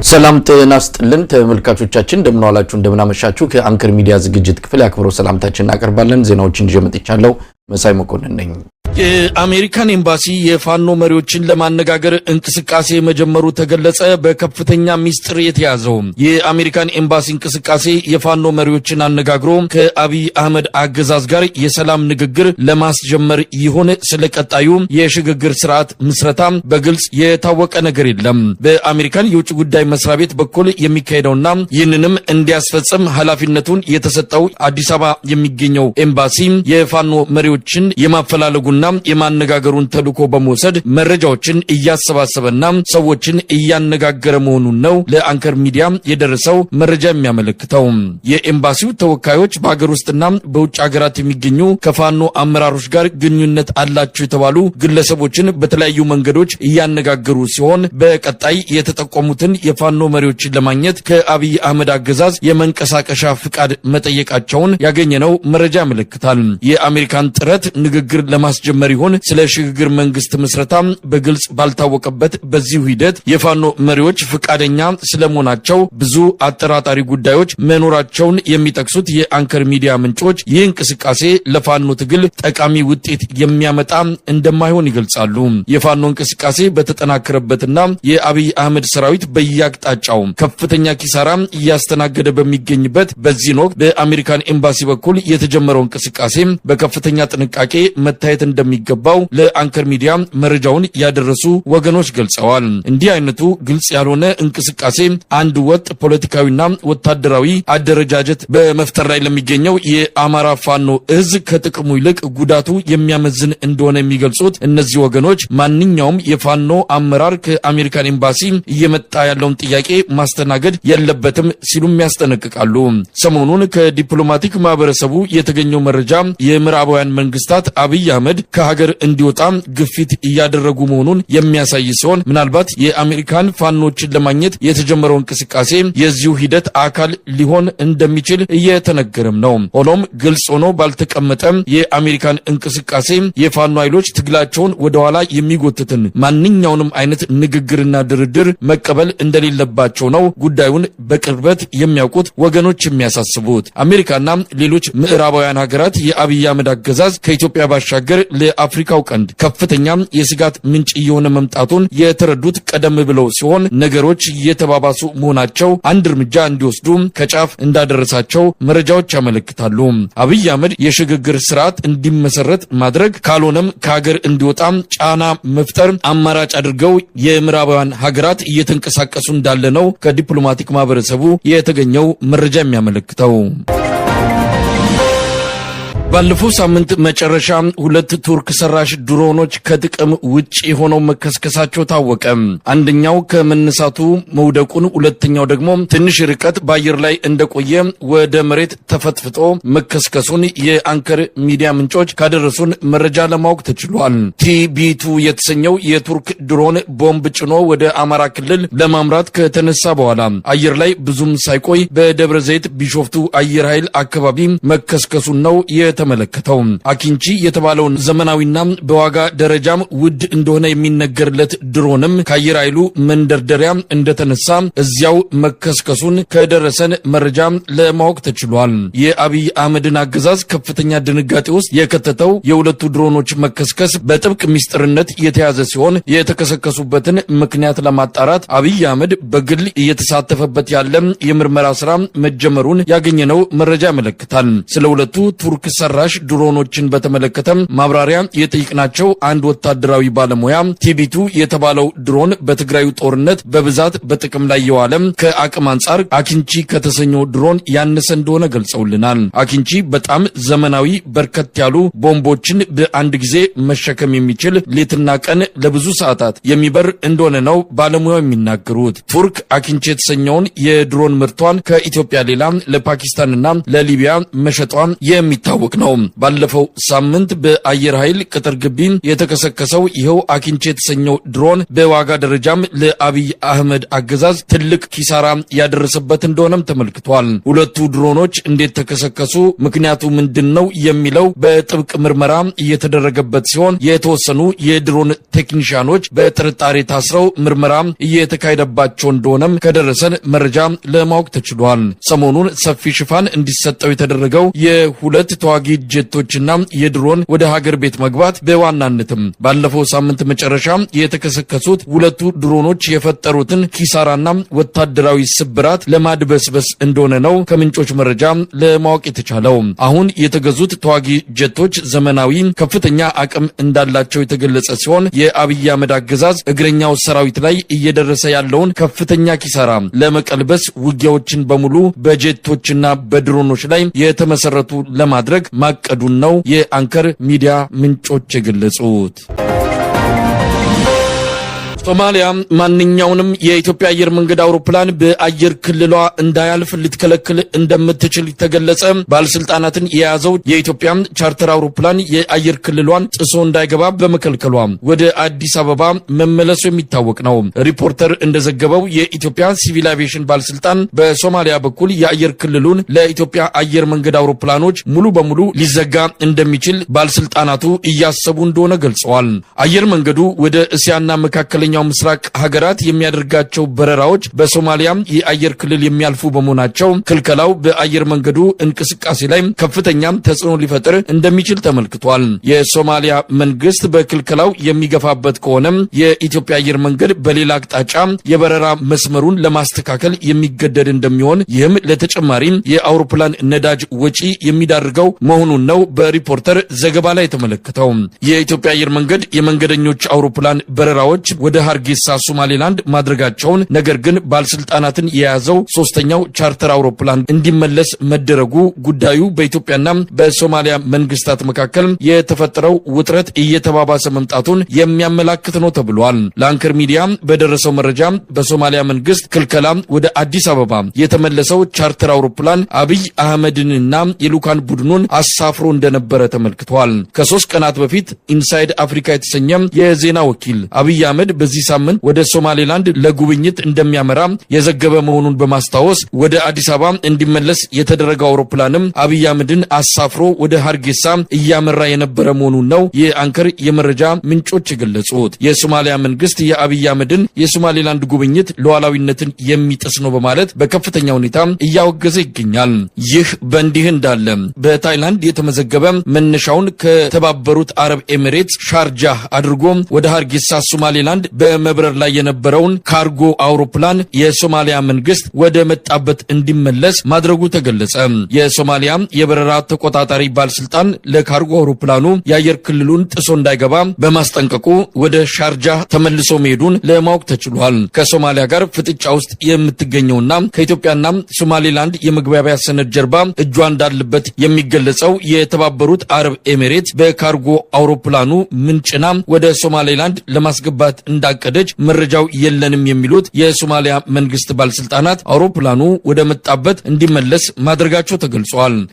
ሰላም ጤና ይስጥልን ተመልካቾቻችን እንደምን ዋላችሁ እንደምን አመሻችሁ ከአንከር ሚዲያ ዝግጅት ክፍል ያክብሮ ሰላምታችንን እናቀርባለን ዜናዎችን ጀምጥቻለሁ መሳይ መኮንን ነኝ የአሜሪካን ኤምባሲ የፋኖ መሪዎችን ለማነጋገር እንቅስቃሴ መጀመሩ ተገለጸ በከፍተኛ ሚስጥር የተያዘው የአሜሪካን ኤምባሲ እንቅስቃሴ የፋኖ መሪዎችን አነጋግሮ ከአብይ አህመድ አገዛዝ ጋር የሰላም ንግግር ለማስጀመር ይሆን ስለቀጣዩ የሽግግር ስርዓት ምስረታ በግልጽ የታወቀ ነገር የለም በአሜሪካን የውጭ ጉዳይ መስሪያ ቤት በኩል የሚካሄደውና ይህንንም እንዲያስፈጽም ኃላፊነቱን የተሰጠው አዲስ አበባ የሚገኘው ኤምባሲ የፋኖ መሪዎችን የማፈላለጉና የማነጋገሩን ተልዕኮ በመውሰድ መረጃዎችን እያሰባሰበና ሰዎችን እያነጋገረ መሆኑን ነው ለአንከር ሚዲያ የደረሰው መረጃ የሚያመለክተው የኤምባሲው ተወካዮች በአገር ውስጥና በውጭ ሀገራት የሚገኙ ከፋኖ አመራሮች ጋር ግንኙነት አላቸው የተባሉ ግለሰቦችን በተለያዩ መንገዶች እያነጋገሩ ሲሆን በቀጣይ የተጠቆሙትን የፋኖ መሪዎችን ለማግኘት ከአብይ አህመድ አገዛዝ የመንቀሳቀሻ ፍቃድ መጠየቃቸውን ያገኘነው መረጃ ያመለክታል የአሜሪካን ጥረት ንግግር ለማስጀመር ይሆን ስለ ሽግግር መንግስት መስረታ በግልጽ ባልታወቀበት በዚህ ሂደት የፋኖ መሪዎች ፍቃደኛ ስለመሆናቸው ብዙ አጠራጣሪ ጉዳዮች መኖራቸውን የሚጠቅሱት የአንከር ሚዲያ ምንጮች ይህ እንቅስቃሴ ለፋኖ ትግል ጠቃሚ ውጤት የሚያመጣ እንደማይሆን ይገልጻሉ የፋኖ እንቅስቃሴ በተጠናከረበትና የአብይ አህመድ ሰራዊት በየአቅጣጫው ከፍተኛ ኪሳራ እያስተናገደ በሚገኝበት በዚህ ወቅት በአሜሪካን ኤምባሲ በኩል የተጀመረው እንቅስቃሴ በከፍተኛ ጥንቃቄ መታየት እንደሚገባው ለአንከር ሚዲያ መረጃውን ያደረሱ ወገኖች ገልጸዋል እንዲህ አይነቱ ግልጽ ያልሆነ እንቅስቃሴ አንድ ወጥ ፖለቲካዊና ወታደራዊ አደረጃጀት በመፍጠር ላይ ለሚገኘው የአማራ ፋኖ እዝ ከጥቅሙ ይልቅ ጉዳቱ የሚያመዝን እንደሆነ የሚገልጹት እነዚህ ወገኖች ማንኛውም የፋኖ አመራር ከአሜሪካን ኤምባሲ እየመጣ ያለውን ጥያቄ ማስተናገድ የለበትም ሲሉም ያስጠነቅቃሉ ሰሞኑን ከዲፕሎማቲክ ማህበረሰቡ የተገኘው መረጃ የምዕራባውያን መንግስታት አብይ አህመድ ከሀገር እንዲወጣ ግፊት እያደረጉ መሆኑን የሚያሳይ ሲሆን ምናልባት የአሜሪካን ፋኖችን ለማግኘት የተጀመረው እንቅስቃሴ የዚሁ ሂደት አካል ሊሆን እንደሚችል እየተነገረም ነው ሆኖም ግልጽ ሆኖ ባልተቀመጠ የአሜሪካን እንቅስቃሴ የፋኖ ኃይሎች ትግላቸውን ወደ ኋላ የሚጎትትን ማንኛውንም አይነት ንግግርና ድርድር መቀበል እንደሌለባቸው ነው ጉዳዩን በቅርበት የሚያውቁት ወገኖች የሚያሳስቡት አሜሪካና ሌሎች ምዕራባውያን ሀገራት የአብይ አህመድ አገዛዝ ከኢትዮጵያ ባሻገር ለአፍሪካው ቀንድ ከፍተኛ የስጋት ምንጭ የሆነ መምጣቱን የተረዱት ቀደም ብለው ሲሆን ነገሮች እየተባባሱ መሆናቸው አንድ እርምጃ እንዲወስዱ ከጫፍ እንዳደረሳቸው መረጃዎች ያመለክታሉ አብይ አህመድ የሽግግር ስርዓት እንዲመሰረት ማድረግ ካልሆነም ከሀገር እንዲወጣ ጫና መፍጠር አማራጭ አድርገው የምዕራባውያን ሀገራት እየተንቀሳቀሱ እንዳለ ነው ከዲፕሎማቲክ ማህበረሰቡ የተገኘው መረጃ የሚያመለክተው ባለፈው ሳምንት መጨረሻ ሁለት ቱርክ ሰራሽ ድሮኖች ከጥቅም ውጪ ሆነው መከስከሳቸው ታወቀ አንደኛው ከመነሳቱ መውደቁን ሁለተኛው ደግሞ ትንሽ ርቀት በአየር ላይ እንደቆየ ወደ መሬት ተፈጥፍጦ መከስከሱን የአንከር ሚዲያ ምንጮች ካደረሱን መረጃ ለማወቅ ተችሏል ቲቢ2 የተሰኘው የቱርክ ድሮን ቦምብ ጭኖ ወደ አማራ ክልል ለማምራት ከተነሳ በኋላ አየር ላይ ብዙም ሳይቆይ በደብረ ዘይት ቢሾፍቱ አየር ኃይል አካባቢ መከስከሱን ነው ተመለከተው አኪንቺ የተባለውን ዘመናዊና በዋጋ ደረጃም ውድ እንደሆነ የሚነገርለት ድሮንም ከአየር ኃይሉ መንደርደሪያ እንደተነሳ እዚያው መከስከሱን ከደረሰን መረጃ ለማወቅ ተችሏል የአብይ አህመድን አገዛዝ ከፍተኛ ድንጋጤ ውስጥ የከተተው የሁለቱ ድሮኖች መከስከስ በጥብቅ ሚስጥርነት የተያዘ ሲሆን የተከሰከሱበትን ምክንያት ለማጣራት አብይ አህመድ በግል እየተሳተፈበት ያለ የምርመራ ስራ መጀመሩን ያገኘነው መረጃ ያመለክታል ስለ ሁለቱ ቱርክ ሰራሽ ድሮኖችን በተመለከተም ማብራሪያ የጠይቅናቸው አንድ ወታደራዊ ባለሙያ ቲቢ2 የተባለው ድሮን በትግራዩ ጦርነት በብዛት በጥቅም ላይ የዋለ ከአቅም አንጻር አኪንቺ ከተሰኘው ድሮን ያነሰ እንደሆነ ገልጸውልናል አኪንቺ በጣም ዘመናዊ በርከት ያሉ ቦምቦችን በአንድ ጊዜ መሸከም የሚችል ሌትና ቀን ለብዙ ሰዓታት የሚበር እንደሆነ ነው ባለሙያው የሚናገሩት ቱርክ አኪንቺ የተሰኘውን የድሮን ምርቷን ከኢትዮጵያ ሌላ ለፓኪስታንና ለሊቢያ መሸጧን የሚታወቅ ነው። ባለፈው ሳምንት በአየር ኃይል ቅጥር ግቢ የተከሰከሰው ይኸው አኪንቼ የተሰኘው ድሮን በዋጋ ደረጃም ለአብይ አህመድ አገዛዝ ትልቅ ኪሳራ ያደረሰበት እንደሆነም ተመልክቷል። ሁለቱ ድሮኖች እንዴት ተከሰከሱ፣ ምክንያቱ ምንድነው የሚለው በጥብቅ ምርመራ እየተደረገበት ሲሆን የተወሰኑ የድሮን ቴክኒሻኖች በጥርጣሬ ታስረው ምርመራ እየተካሄደባቸው እንደሆነም ከደረሰን መረጃ ለማወቅ ተችሏል። ሰሞኑን ሰፊ ሽፋን እንዲሰጠው የተደረገው የሁለት ተዋጊ ጄቶችና የድሮን ወደ ሀገር ቤት መግባት በዋናነትም ባለፈው ሳምንት መጨረሻ የተከሰከሱት ሁለቱ ድሮኖች የፈጠሩትን ኪሳራና ወታደራዊ ስብራት ለማድበስበስ እንደሆነ ነው ከምንጮች መረጃ ለማወቅ የተቻለው። አሁን የተገዙት ተዋጊ ጄቶች ዘመናዊ ከፍተኛ አቅም እንዳላቸው የተገለጸ ሲሆን የአብይ አህመድ አገዛዝ እግረኛው ሰራዊት ላይ እየደረሰ ያለውን ከፍተኛ ኪሳራ ለመቀልበስ ውጊያዎችን በሙሉ በጄቶችና በድሮኖች ላይ የተመሰረቱ ለማድረግ ማቀዱን ነው የአንከር ሚዲያ ምንጮች የገለጹት። ሶማሊያ ማንኛውንም የኢትዮጵያ አየር መንገድ አውሮፕላን በአየር ክልሏ እንዳያልፍ ልትከለክል እንደምትችል ተገለጸ። ባለስልጣናትን የያዘው የኢትዮጵያ ቻርተር አውሮፕላን የአየር ክልሏን ጥሶ እንዳይገባ በመከልከሏ ወደ አዲስ አበባ መመለሱ የሚታወቅ ነው። ሪፖርተር እንደዘገበው የኢትዮጵያ ሲቪል አቪዬሽን ባለስልጣን በሶማሊያ በኩል የአየር ክልሉን ለኢትዮጵያ አየር መንገድ አውሮፕላኖች ሙሉ በሙሉ ሊዘጋ እንደሚችል ባለስልጣናቱ እያሰቡ እንደሆነ ገልጸዋል። አየር መንገዱ ወደ እስያና መካከለኛው ምስራቅ ሀገራት የሚያደርጋቸው በረራዎች በሶማሊያ የአየር ክልል የሚያልፉ በመሆናቸው ክልከላው በአየር መንገዱ እንቅስቃሴ ላይ ከፍተኛ ተጽዕኖ ሊፈጥር እንደሚችል ተመልክቷል። የሶማሊያ መንግስት በክልከላው የሚገፋበት ከሆነ የኢትዮጵያ አየር መንገድ በሌላ አቅጣጫ የበረራ መስመሩን ለማስተካከል የሚገደድ እንደሚሆን፣ ይህም ለተጨማሪ የአውሮፕላን ነዳጅ ወጪ የሚዳርገው መሆኑን ነው በሪፖርተር ዘገባ ላይ የተመለከተው። የኢትዮጵያ አየር መንገድ የመንገደኞች አውሮፕላን በረራዎች ወደ ሀርጌሳ ሶማሌላንድ ማድረጋቸውን፣ ነገር ግን ባለስልጣናትን የያዘው ሶስተኛው ቻርተር አውሮፕላን እንዲመለስ መደረጉ ጉዳዩ በኢትዮጵያና በሶማሊያ መንግስታት መካከል የተፈጠረው ውጥረት እየተባባሰ መምጣቱን የሚያመላክት ነው ተብሏል። ለአንከር ሚዲያ በደረሰው መረጃ በሶማሊያ መንግስት ክልከላ ወደ አዲስ አበባ የተመለሰው ቻርተር አውሮፕላን አብይ አህመድንና የልኡካን ቡድኑን አሳፍሮ እንደነበረ ተመልክቷል። ከ3 ቀናት በፊት ኢንሳይድ አፍሪካ የተሰኘ የዜና ወኪል አብይ አህመድ በዚህ ሳምንት ወደ ሶማሌላንድ ለጉብኝት እንደሚያመራ የዘገበ መሆኑን በማስታወስ ወደ አዲስ አበባ እንዲመለስ የተደረገው አውሮፕላንም አብይ አህመድን አሳፍሮ ወደ ሀርጌሳ እያመራ የነበረ መሆኑን ነው የአንከር የመረጃ ምንጮች የገለጹት። የሶማሊያ መንግስት የአብይ አህመድን የሶማሌላንድ ጉብኝት ሉዓላዊነትን የሚጥስ ነው በማለት በከፍተኛ ሁኔታ እያወገዘ ይገኛል። ይህ በእንዲህ እንዳለ በታይላንድ የተመዘገበ መነሻውን ከተባበሩት አረብ ኤሚሬትስ ሻርጃህ አድርጎ ወደ ሀርጌሳ ሶማሌላንድ በመብረር ላይ የነበረውን ካርጎ አውሮፕላን የሶማሊያ መንግስት ወደ መጣበት እንዲመለስ ማድረጉ ተገለጸ። የሶማሊያ የበረራ ተቆጣጣሪ ባለስልጣን ለካርጎ አውሮፕላኑ የአየር ክልሉን ጥሶ እንዳይገባ በማስጠንቀቁ ወደ ሻርጃ ተመልሶ መሄዱን ለማወቅ ተችሏል። ከሶማሊያ ጋር ፍጥጫ ውስጥ የምትገኘውና ከኢትዮጵያና ሶማሌላንድ የመግባቢያ ሰነድ ጀርባ እጇ እንዳለበት የሚገለጸው የተባበሩት አረብ ኤሚሬትስ በካርጎ አውሮፕላኑ ምንጭና ወደ ሶማሌላንድ ለማስገባት እንዳቀደች መረጃው የለንም የሚሉት የሶማሊያ መንግስት ባለስልጣናት አውሮፕላኑ ወደ መጣበት እንዲመለስ ማድረጋቸው ተገልጿል።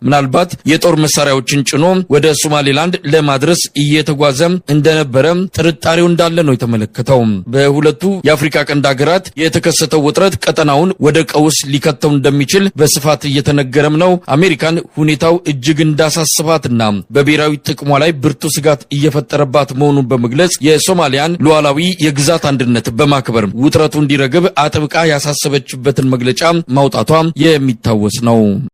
ምናልባት የጦር መሳሪያዎችን ጭኖ ወደ ሶማሌላንድ ለማድረስ እየተጓዘ እንደነበረ ጥርጣሬው እንዳለ ነው የተመለከተው። በሁለቱ የአፍሪካ ቀንድ ሀገራት የተከሰተው ውጥረት ቀጠናውን ወደ ቀውስ ሊከተው እንደሚችል በስፋት እየተነገረም ነው። አሜሪካን ሁኔታው እጅግ እንዳሳስባትና በብሔራዊ ጥቅሟ ላይ ብርቱ ስጋት እየፈጠረባት መሆኑን በመግለጽ የሶማሊያን ሉዓላዊ የግዛት አንድነት በማክበር ውጥረቱ እንዲረግብ አጥብቃ ያሳሰበችበትን መግለጫ ማውጣቷ የሚታወስ ነው።